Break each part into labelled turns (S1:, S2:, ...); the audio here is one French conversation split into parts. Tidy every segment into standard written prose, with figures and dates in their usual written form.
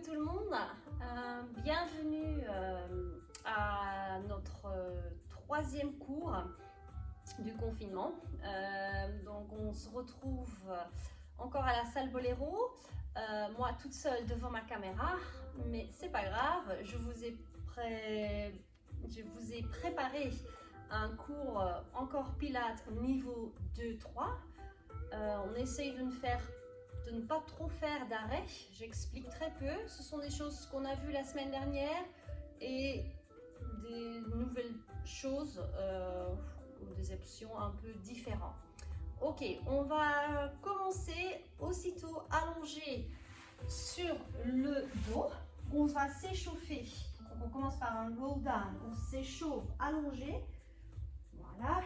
S1: tout le monde, bienvenue à notre troisième cours du confinement. Donc on se retrouve encore à la salle Boléro, moi toute seule devant ma caméra, mais c'est pas grave, je vous ai préparé un cours encore Pilates niveau 2-3. On essaye de ne pas trop faire d'arrêt, j'explique très peu. Ce sont des choses qu'on a vues la semaine dernière et des nouvelles choses ou des options un peu différentes. Ok, on va commencer aussitôt allongé sur le dos. On va s'échauffer. Donc on commence par un roll down, on s'échauffe allongé. Voilà,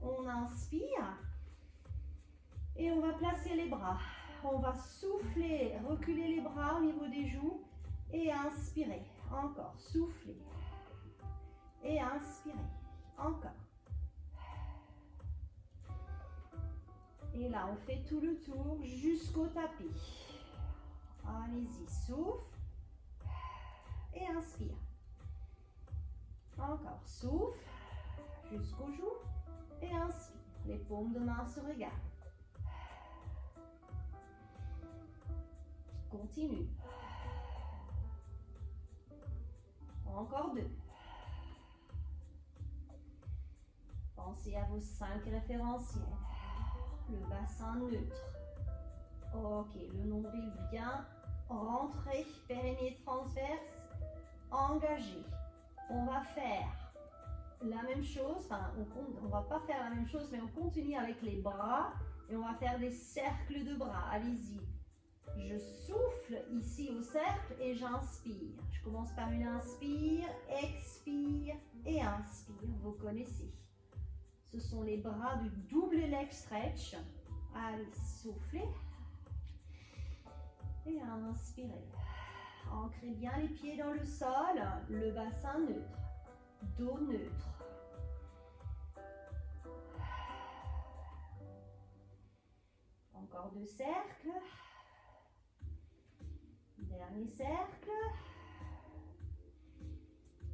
S1: on inspire et on va placer les bras. On va souffler, reculer les bras au niveau des joues et inspirer. Encore, souffler et inspirer. Encore. Et là, on fait tout le tour jusqu'au tapis. Allez-y, souffle et inspire. Encore, souffle jusqu'aux joues et inspire. Les paumes de main se regardent. Continue. Encore 2. Pensez à vos 5 référentiels. Le bassin neutre. Ok, le nombril bien rentré, périnée transverse, engagé. On va faire la même chose, enfin on va pas faire la même chose, mais on continue avec les bras et on va faire des cercles de bras. Allez-y. Je souffle ici au cercle et j'inspire. Je commence par une inspire, expire et inspire. Vous connaissez. Ce sont les bras du double leg stretch. Allez, soufflez et inspirez. Ancrez bien les pieds dans le sol, le bassin neutre, dos neutre. Encore 2 cercles. Dernier cercle.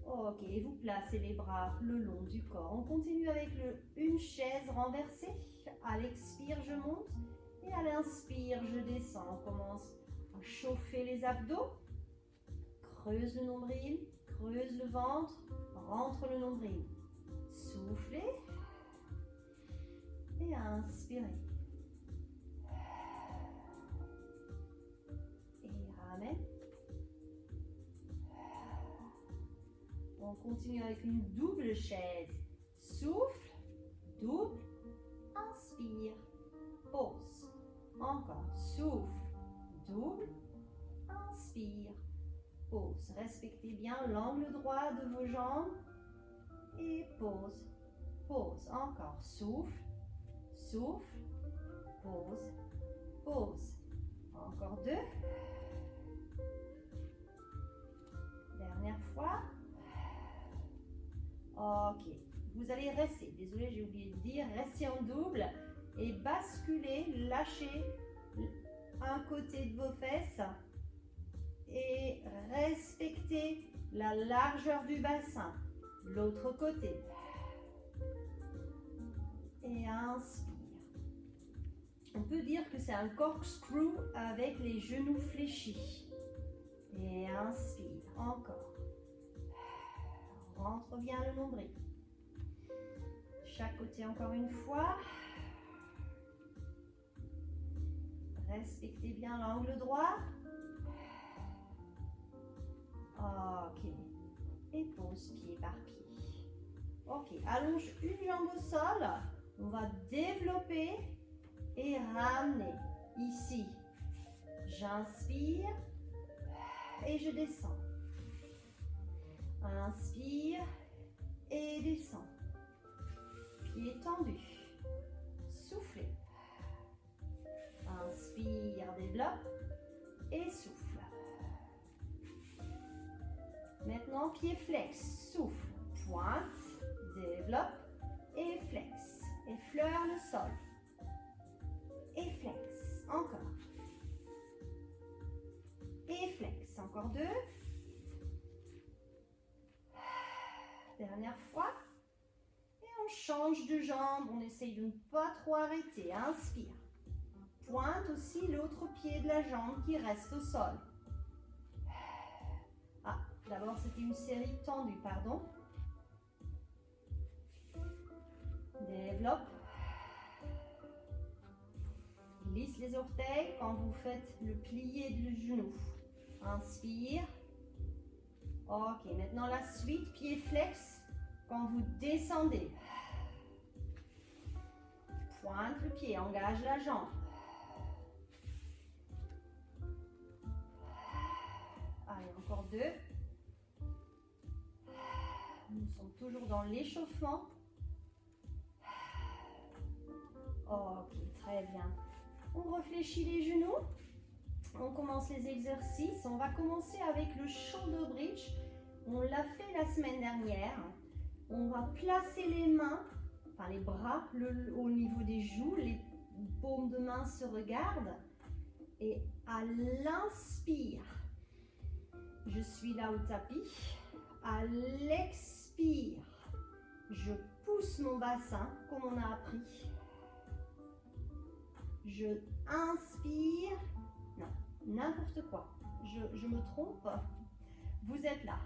S1: Ok, vous placez les bras le long du corps. On continue avec une chaise renversée. À l'expire, je monte. Et à l'inspire, je descends. On commence à chauffer les abdos. Creuse le nombril. Creuse le ventre. Rentre le nombril. Soufflez. Et inspirez. Amen. On continue avec une double chaise. Souffle, double, inspire, pause. Encore, souffle, double, inspire, pause. Respectez bien l'angle droit de vos jambes et pause, pause. Encore, souffle, souffle, pause, pause. Encore 2. Dernière fois. Ok. Vous allez rester. Désolée, j'ai oublié de dire. Restez en double et basculez. Lâchez un côté de vos fesses et respectez la largeur du bassin. L'autre côté. Et inspire. On peut dire que c'est un corkscrew avec les genoux fléchis. Et inspire. Encore. Rentre bien le nombril. Chaque côté encore une fois. Respectez bien l'angle droit. Ok. Et pose pied par pied. Ok. Allonge une jambe au sol. On va développer et ramener ici. J'inspire et je descends. Inspire et descends. Pieds tendus. Soufflez. Inspire, développe et souffle. Maintenant, pied flex. Souffle. Pointe, développe et flex. Effleure le sol. Et flex. Encore. Et flex. Encore Dernière fois. Et on change de jambe. On essaye de ne pas trop arrêter. Inspire. Pointe aussi l'autre pied de la jambe qui reste au sol. Ah, d'abord c'était une série tendue, pardon. Développe. Glisse les orteils quand vous faites le plié du genou. Inspire. Ok, maintenant la suite, pied flex quand vous descendez. Pointe le pied, engage la jambe. Allez, encore 2. Nous sommes toujours dans l'échauffement. Ok, très bien. On réfléchit les genoux. On commence les exercices. On va commencer avec le shoulder bridge. On l'a fait la semaine dernière. On va placer les mains, enfin les bras au niveau des joues. Les paumes de main se regardent. Et à l'inspire, je suis là au tapis. À l'expire, je pousse mon bassin comme on a appris. Je inspire. Non, n'importe quoi. Je me trompe. Vous êtes là.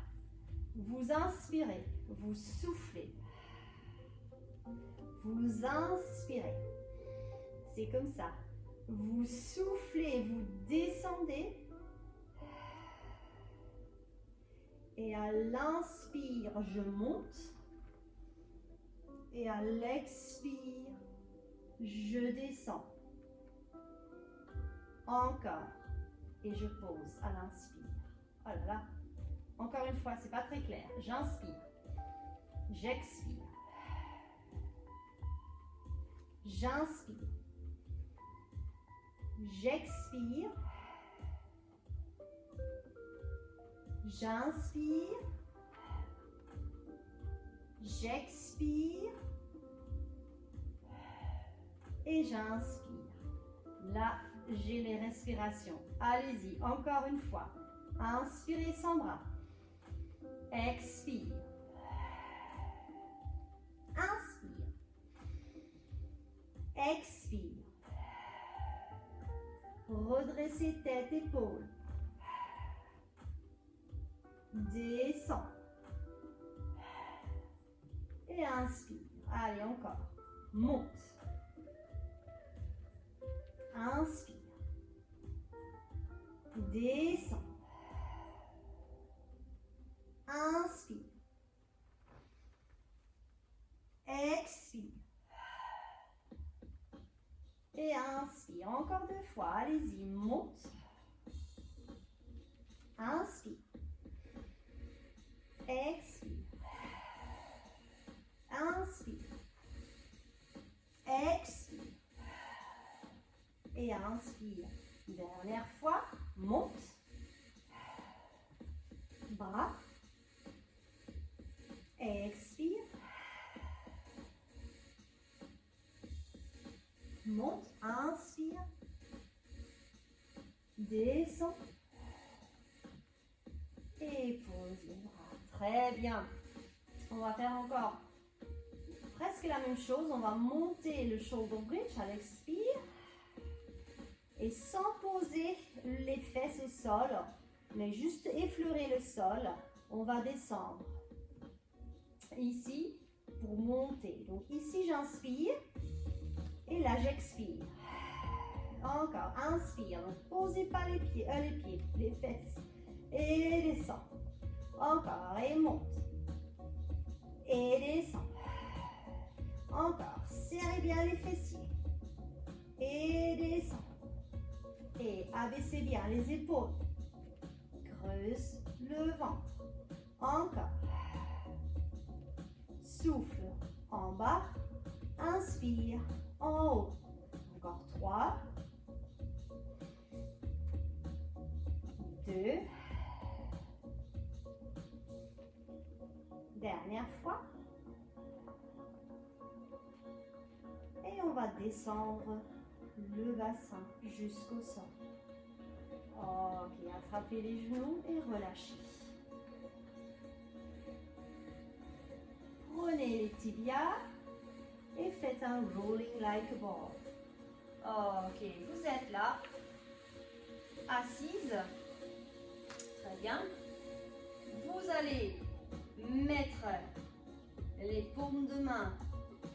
S1: Vous inspirez. Vous soufflez. Vous inspirez. C'est comme ça. Vous soufflez, vous descendez. Et à l'inspire, je monte. Et à l'expire, je descends. Encore. Et je pose à l'inspire. Oh là là. Encore une fois, c'est pas très clair. J'inspire. J'expire. J'inspire. J'expire. J'inspire. J'expire. Et j'inspire. Là, j'ai les respirations. Allez-y, encore une fois. Inspirez sans bras. Expire. Inspire. Expire. Redressez tête, épaules. Descend. Et inspire. Allez, encore. Monte. Inspire. Descend. Inspire. Expire. Et inspire. Encore 2 fois. Allez-y. Monte. Inspire. Expire. Inspire. Expire. Et inspire. Dernière fois. Monte. Bras. Expire. Monte. Inspire. Descend. Et pose les bras. Très bien. On va faire encore presque la même chose. On va monter le shoulder bridge à l'expire. Et sans poser les fesses au sol, mais juste effleurer le sol, on va descendre. Ici, pour monter. Donc ici, j'inspire. Et là, j'expire. Encore, inspire. Donc, posez pas les pieds, les fesses. Et descend. Encore, et monte. Et descend. Encore, serrez bien les fessiers. Et descend. Et abaissez bien les épaules. Creuse le ventre. Encore. Souffle en bas. Inspire en haut. Encore 3. 2. Dernière fois. Et on va descendre le bassin jusqu'au sol. Ok, attrapez les genoux et relâchez. Prenez les tibias et faites un rolling like a ball. Ok, vous êtes là, assise. Très bien. Vous allez mettre les paumes de main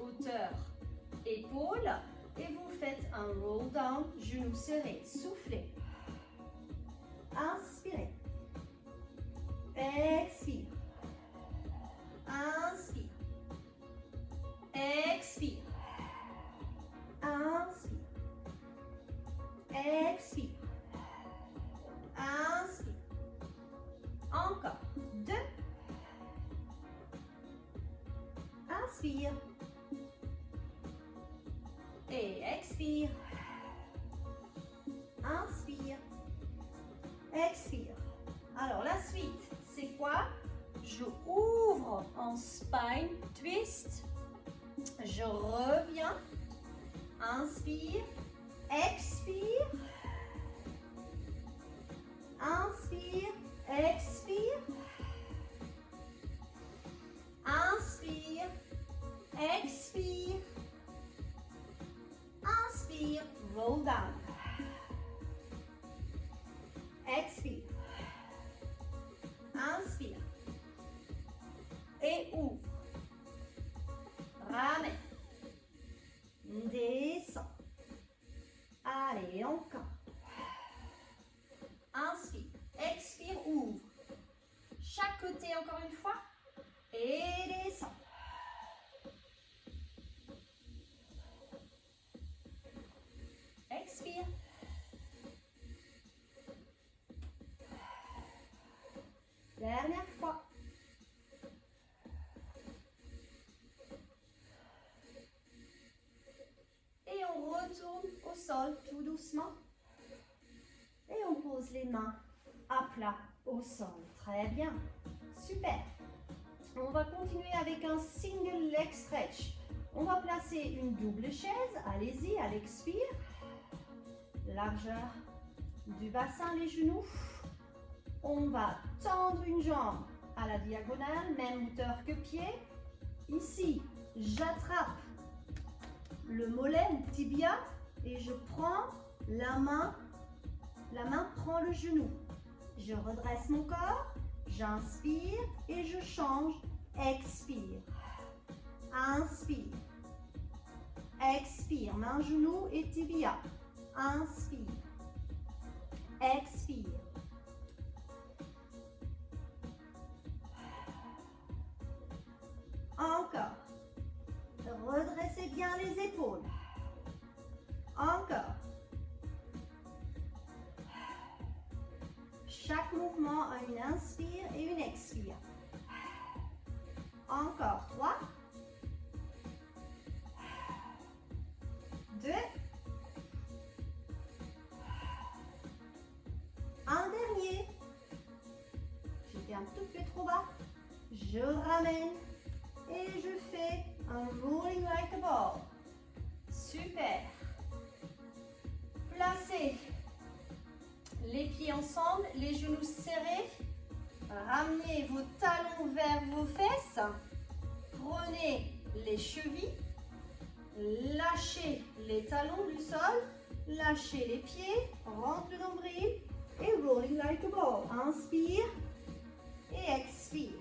S1: hauteur épaules et vous faites un roll down, genoux serrés. Soufflez. Inspirez. Expire. Inspire. Expire. Inspire. Expire. Inspire. Encore. 2. Inspire. Et expire. Inspire. Expire. Alors la suite, c'est quoi? Je ouvre en spine twist. Je reviens. Inspire. Expire. Inspire. Expire. Inspire. Expire. Inspire. Roll down. Expire. Inspire. Et ouvre. Ramène. Descends. Allez, encore. Inspire. Expire, ouvre. Chaque côté encore une fois. Et descends. Expire. Dernière fois. Et on retourne au sol tout doucement. Et on pose les mains à plat au sol. Très bien. Super. On va continuer avec un single leg stretch. On va placer une double chaise. Allez-y, à l'expire. Largeur du bassin, les genoux. On va tendre une jambe à la diagonale, même hauteur que pied. Ici, j'attrape le mollet ou tibia et je prends la main prend le genou. Je redresse mon corps, j'inspire et je change. Expire. Inspire. Expire. Main, genou et tibia. Inspire. Expire. Encore. Redressez bien les épaules. Encore. Chaque mouvement a une inspire et une expire. Encore. 3. 2. Un dernier. J'étais un tout petit peu trop bas. Je ramène et je fais un rolling like a ball. Super. Placez les pieds ensemble, les genoux serrés. Ramenez vos talons vers vos fesses. Prenez les chevilles. Lâchez les talons du sol. Lâchez les pieds. Rentre le nombril. Et rolling like a ball. Inspire et expire.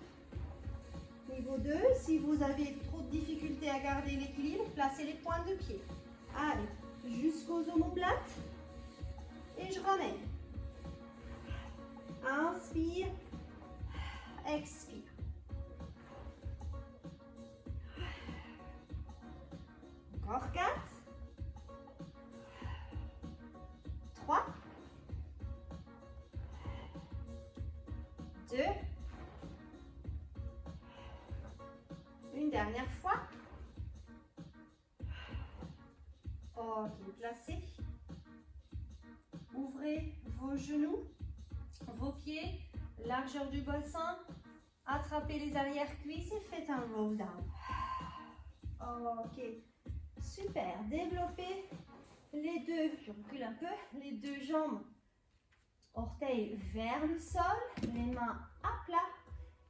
S1: Niveau 2, si vous avez trop de difficultés à garder l'équilibre, placez les pointes de pied. Allez, jusqu'aux omoplates. Et je ramène. Inspire, expire. Encore 4. 3. 2. Une dernière fois. Ok, placez. Ouvrez vos genoux, vos pieds, largeur du bassin. Attrapez les arrière-cuisses et faites un roll down. Ok, super. Développez les deux, je recule un peu, les deux jambes. Orteils vers le sol, les mains à plat.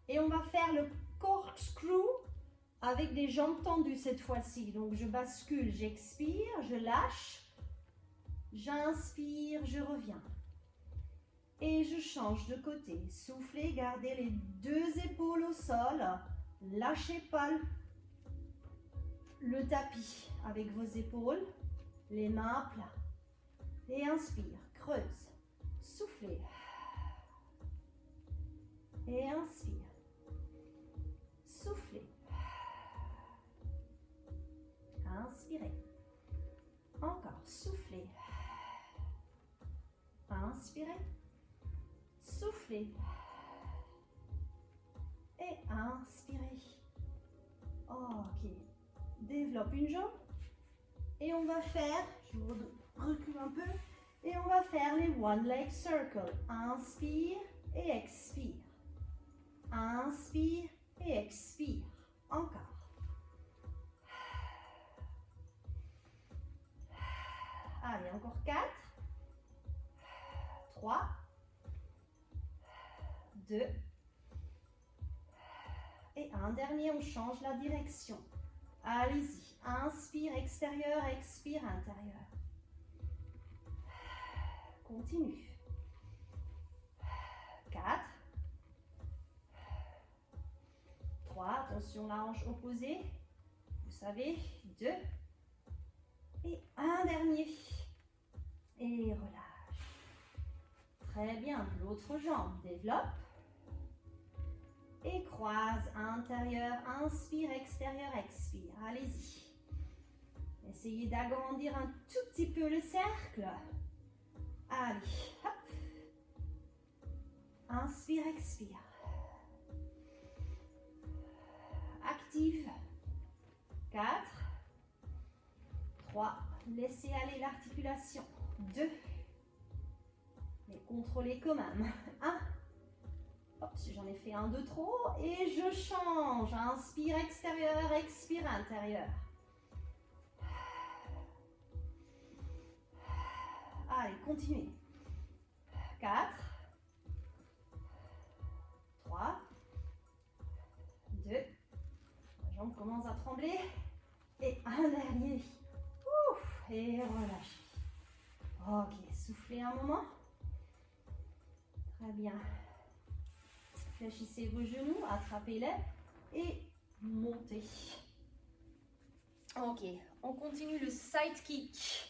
S1: Et on va faire le corkscrew avec les jambes tendues cette fois-ci. Donc, je bascule, j'expire, je lâche. J'inspire, je reviens. Et je change de côté. Soufflez, gardez les deux épaules au sol. Lâchez pas le tapis avec vos épaules. Les mains à plat. Et inspire, creuse. Soufflez. Et inspire. Soufflez. Inspirez. Encore, soufflez. Inspirez. Soufflez. Et inspirez. Ok. Développe une jambe. Et on va faire, je vous recule un peu, et on va faire les one leg circle. Inspire et expire. Inspire et expire. Encore. Allez, encore 4. 3. 2. Et un dernier, on change la direction. Allez-y. Inspire, extérieur, expire, intérieur. Continue. 4. 3. Attention, la hanche opposée. Vous savez, 2. Et un dernier. Et relâche. Très bien. L'autre jambe. Développe. Et croise. Intérieur. Inspire. Extérieur. Expire. Allez-y. Essayez d'agrandir un tout petit peu le cercle. Allez. Hop. Inspire. Expire. Active. 4. 3. Laissez aller l'articulation. 2. Mais contrôlez quand même. 1. Hop, j'en ai fait un de trop. Et je change. Inspire extérieur, expire intérieur. Allez, continuez. 4. 3. 2. La jambe commence à trembler. Et un dernier. Ouf, et relâchez. Ok, soufflez un moment. Très bien. Fléchissez vos genoux, attrapez-les et montez. Ok, on continue le side kick.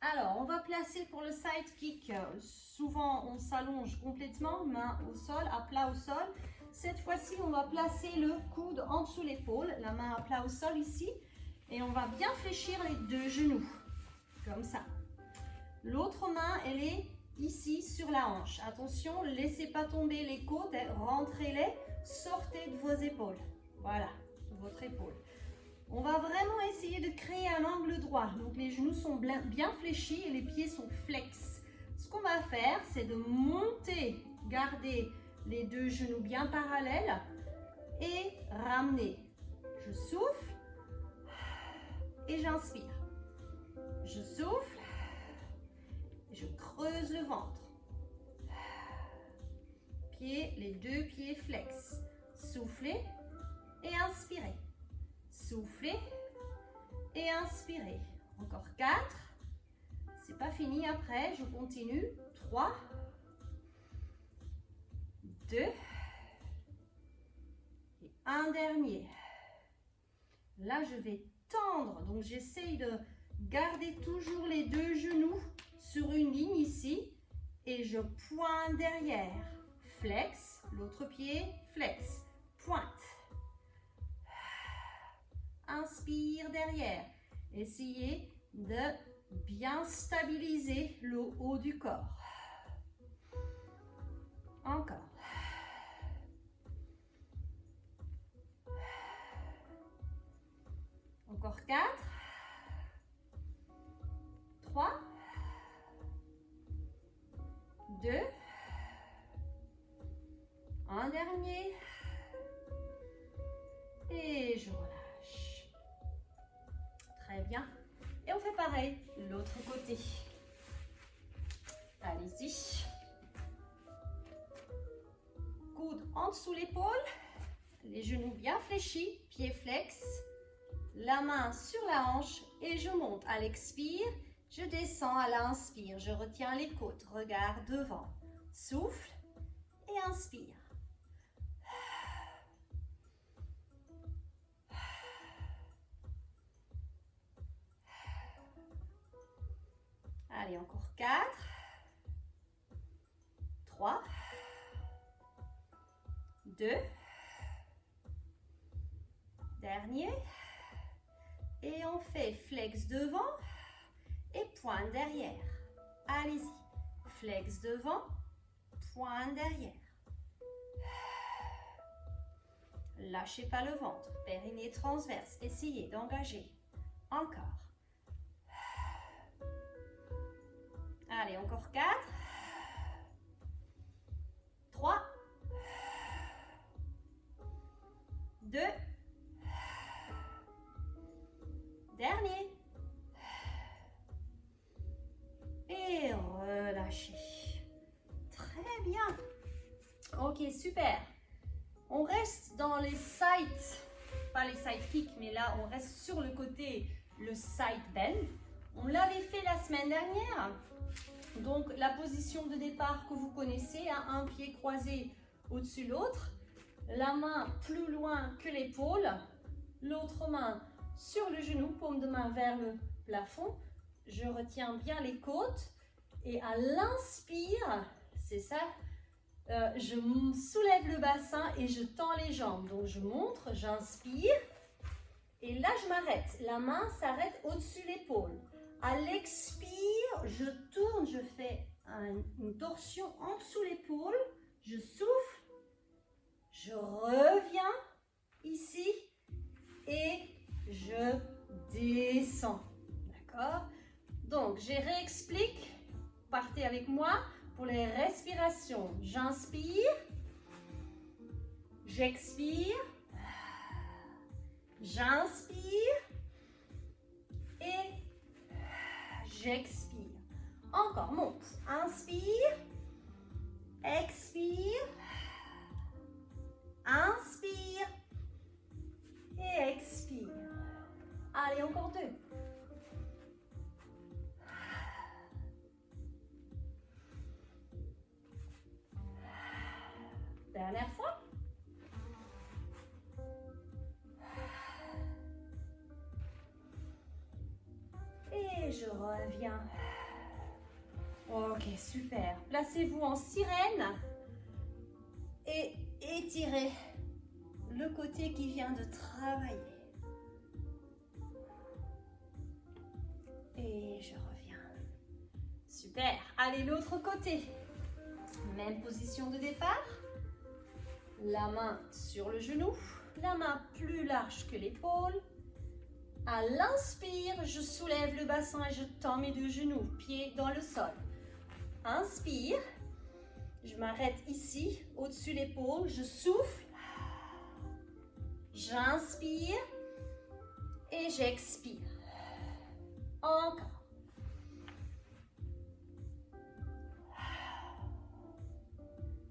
S1: Alors, on va placer pour le side kick, souvent on s'allonge complètement, main au sol, à plat au sol. Cette fois-ci, on va placer le coude en dessous l'épaule, la main à plat au sol ici. Et on va bien fléchir les deux genoux, comme ça. L'autre main, elle est ici sur la hanche. Attention, laissez pas tomber les côtes, rentrez-les, sortez de vos épaules. Voilà, de votre épaule. On va vraiment essayer de créer un angle droit. Donc les genoux sont bien fléchis et les pieds sont flex. Ce qu'on va faire, c'est de monter, garder les deux genoux bien parallèles et ramener. Je souffle et j'inspire. Je souffle, je creuse le ventre. Les deux pieds flex. Soufflez et inspirez. Soufflez et inspirez. Encore 4. C'est pas fini après, je continue. 3. 2. Et un dernier. Là, je vais tendre. Donc, j'essaye de garder toujours les deux genoux sur une ligne ici. Et je pointe derrière. Flex. L'autre pied, flex. Pointe. Inspire derrière. Essayez de bien stabiliser le haut du corps. Encore. Encore 4. 3. 2. Un dernier. Et je relâche. Très bien. Et on fait pareil, l'autre côté. Allez-y. Coude en dessous l'épaule. les genoux bien fléchis, pieds flex, la main sur la hanche et je monte. À l'expire, je descends à l'inspire. Je retiens les côtes, regard devant. Souffle et inspire. Allez, encore 4, 3, 2, dernier. Et on fait flex devant et pointe derrière. Allez-y. Flex devant, pointe derrière. Lâchez pas le ventre. Périnée transverse. Essayez d'engager. Encore. Allez, encore 4, 3, 2, dernier. Et relâchez. Très bien. Ok, super. On reste dans les side, pas les side kicks, mais là, on reste sur le côté, le side bend. On l'avait fait la semaine dernière. Donc, la position de départ que vous connaissez, hein, un pied croisé au-dessus de l'autre, la main plus loin que l'épaule, l'autre main sur le genou, paume de main vers le plafond. Je retiens bien les côtes et à l'inspire, c'est ça, je soulève le bassin et je tends les jambes. Donc, je montre, j'inspire et là, je m'arrête. La main s'arrête au-dessus de l'épaule. À l'expire, je tourne, je fais une torsion en dessous l'épaule, je souffle, je reviens ici et je descends. D'accord? Donc, je réexplique. Partez avec moi pour les respirations. J'inspire, j'expire, j'inspire et j'expire. Encore, monte. Inspire, expire, inspire et expire. Allez, encore 2. Dernière fois. Et je reviens. Ok, super. Placez-vous en sirène et étirez le côté qui vient de travailler. Et je reviens. Super. Allez, l'autre côté. Même position de départ. La main sur le genou. La main plus large que l'épaule. À l'inspire, je soulève le bassin et je tends mes 2 genoux, pieds dans le sol. Inspire, je m'arrête ici, au-dessus de l'épaule, je souffle, j'inspire et j'expire. Encore.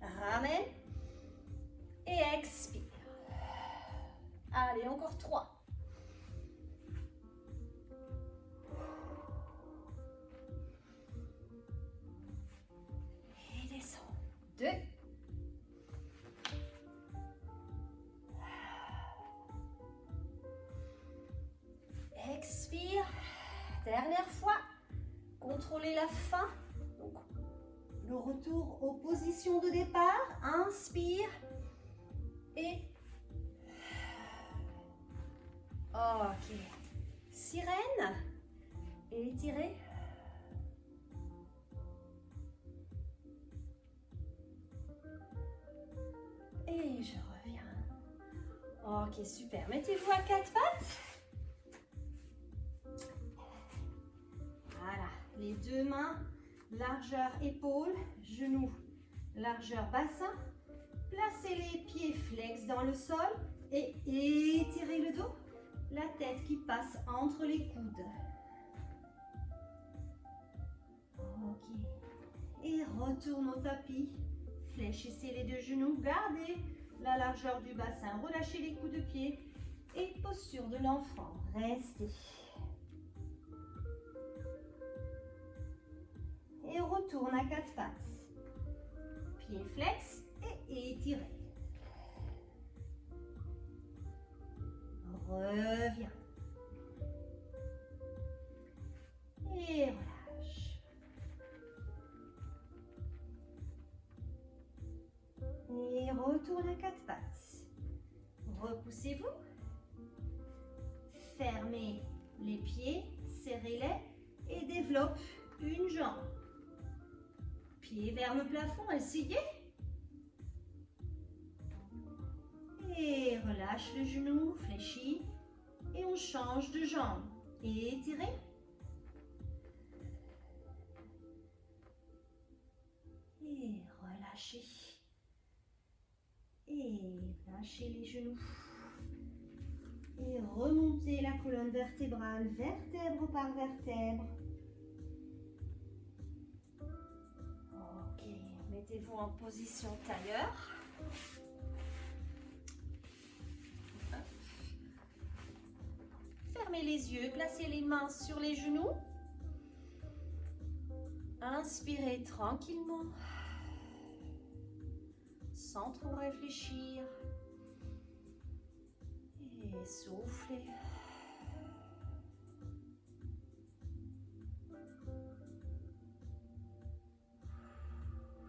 S1: Ramène et expire. Allez, encore 3. Et descends. 2. Expire. Dernière fois. Contrôlez la fin. Donc, le retour aux positions de départ. Inspire. Et ok. Sirène. Et étirez. Et je reviens. Ok, super. Mettez-vous à 4 pattes. Voilà. Les 2 mains, largeur épaule, genoux, largeur bassin. Placez les pieds flex dans le sol et étirez le dos. La tête qui passe entre les coudes. Ok. Et retourne au tapis. Fléchissez les 2 genoux. Gardez la largeur du bassin. Relâchez les coups de pied et posture de l'enfant. Restez. Et retourne à quatre pattes. Pied flex et étirez. Reviens. Et relâche. Et retourne à quatre pattes. Repoussez-vous. Fermez les pieds, serrez-les et développe une jambe. Pied vers le plafond, essayez. Et relâche le genou, fléchis. Et on change de jambe. Et étirez. Et relâchez. Et lâchez les genoux. Et remontez la colonne vertébrale, vertèbre par vertèbre. Ok, mettez-vous en position tailleur. Fermez les yeux, placez les mains sur les genoux. Inspirez tranquillement, sans trop réfléchir. Et soufflez.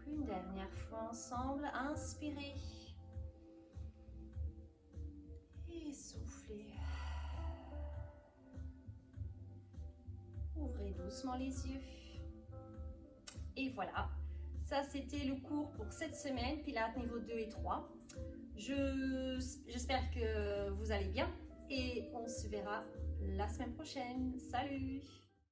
S1: Une dernière fois ensemble, inspirez. Et soufflez. Ouvrez doucement les yeux. Et voilà, ça c'était le cours pour cette semaine, Pilates niveau 2 et 3. J'espère que vous allez bien et on se verra la semaine prochaine. Salut!